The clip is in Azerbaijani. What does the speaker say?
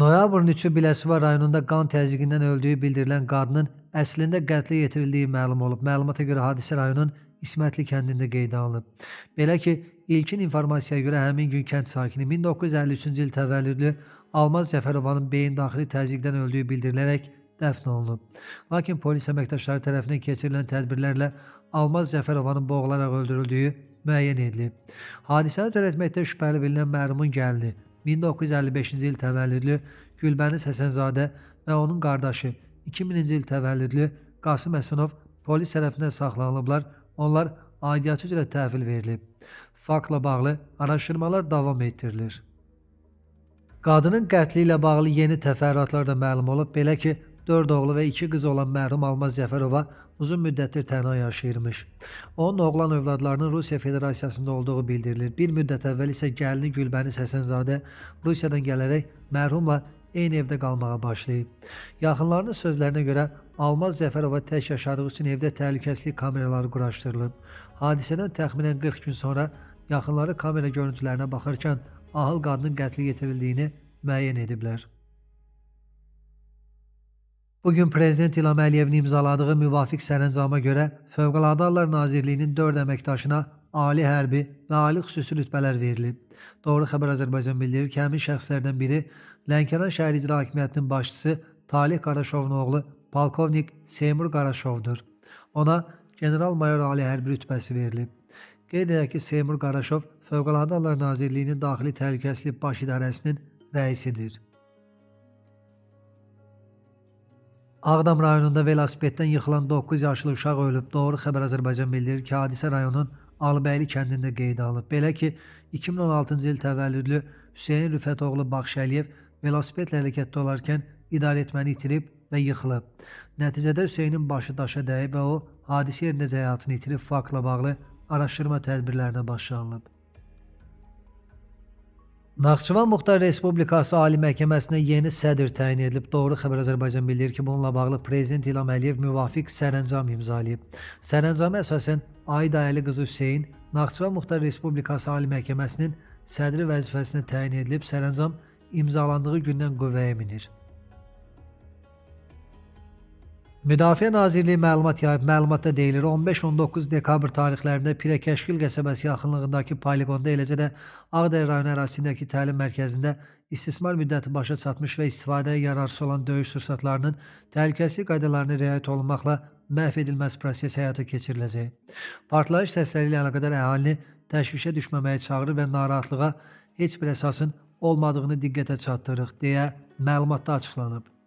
Noyabrın 3-ü Biləsuvar rayonunda qan təzyiqindən öldüyü bildirilən qadının əslində qətlə yetirildiyi məlum olub. Məlumata görə hadisə rayonun İsmətli kəndində qeydə alınıb. Belə ki, ilkin informasiyaya görə həmin gün kənd sakini 1953-cü il təvəllüdlü Almaz Cəfərovanın beyin daxili təzyiqdən öldüyü bildirilərək dəfn olunub. Lakin polis əməkdaşları tərəfindən keçirilən tədbirlərlə Almaz Cəfərovanın boğularaq öldürüldüyü müəyyən edilib. Hadisəni törətməkdə şübhəli bilinən mərhumun gəlini 1955-ci il təvəllüdlü Gülbəniz Həsənzadə və onun qardaşı 2000-ci il təvəllüdlü Qasım Həsənov polis tərəfindən saxlanılıblar. Onlar aidiyyatı üzrə təhvil verilib. Faktla bağlı araşdırmalar davam etdirilir. Qadının qətli ilə bağlı yeni təfərrüatlar da məlum olub. Belə ki, 4 oğlu və 2 qızı olan mərhum Almaz Cəfərova uzun müddətdir tənha yaşayırmış. Onun oğlan övladlarının Rusiya Federasiyasında olduğu bildirilir. Bir müddət əvvəl isə gəlini Gülbəniz Həsənzadə Rusiyadan gələrək mərhumla eyni evdə qalmağa başlayıb. Yaxınlarının sözlərinə görə Almaz Cəfərova tək yaşadığı üçün evdə təhlükəsizlik kameraları quraşdırılıb. Hadisədən təxminən 40 gün sonra yaxınları kamera görüntülərinə baxarkən ahıl qadının qətli yetirildiyini müəyyən ediblər. Bugün Prezident İlham Əliyevin imzaladığı müvafiq sərəncama görə Fövqəladə Hallar Nazirliyinin 4 əməkdaşına ali hərbi və ali xüsusi rütbələr verilib. Doğru Xəbər Azərbaycan bildirir ki, həmin şəxslərdən biri Lənkəran şəhər icra hakimiyyətinin başçısı Talih Qaraşovun oğlu Polkovnik Seymur Qaraşovdur. Ona general-mayor ali hərbi rütbəsi verilib. Qeyd edək ki, Seymur Qaraşov Fövqəladə Hallar Nazirliyinin Daxili Təhlükəsizlik Baş İdarəsinin rəisidir. Ağdam rayonunda velosipeddən yıxılan 9 yaşlı uşaq ölüb. Doğru Xəbər Azərbaycan bildirir ki, hadisə rayonun Alıbəyli kəndində qeydə alınıb. Belə ki, 2016-cı il təvəllüdlü Hüseyn Rüfətoğlu Baxşəliyev velosipedlə hərəkətdə olarkən idarəetməni itirib və yıxılıb. Nəticədə Hüseynin başı daşa dəyib və o hadisə yerində həyatını itirib. Faktla bağlı araşdırma tədbirlərinə başlanılıb. Naxçıvan Muxtar Respublikası Ali Məhkəməsinə yeni sədr təyin edilib. Doğru Xəbər Azərbaycan bildirir ki, bununla bağlı Prezident İlham Əliyev müvafiq sərəncam imzalayıb. Sərəncama əsasən Aida Əli qızı Hüseyn Naxçıvan Muxtar Respublikası Ali Məhkəməsinin sədri vəzifəsinə təyin edilib. Sərəncam imzalandığı gündən qüvvəyə minir. Müdafiə Nazirliyi məlumat yayıb. Məlumatda deyilir, 15-19 dekabr tarixlərində Pirəkəşkil qəsəbəsi yaxınlığındakı poligonda, eləcə də Ağdərə rayon ərazisindəki təlim mərkəzində istismar müddəti başa çatmış və istifadəyə yararsız olan döyüş sursatlarının təhlükəsizlik qaydalarına riayət olunmaqla məhv edilməsi prosesi həyata keçiriləcək. Partlayış səsləri ilə əlaqədar əhalini təşvişə düşməməyə çağırır və narahatlığa heç bir əsasın olmadığını diqqətə çatdırırıq deyə məlumatda açıqlanıb.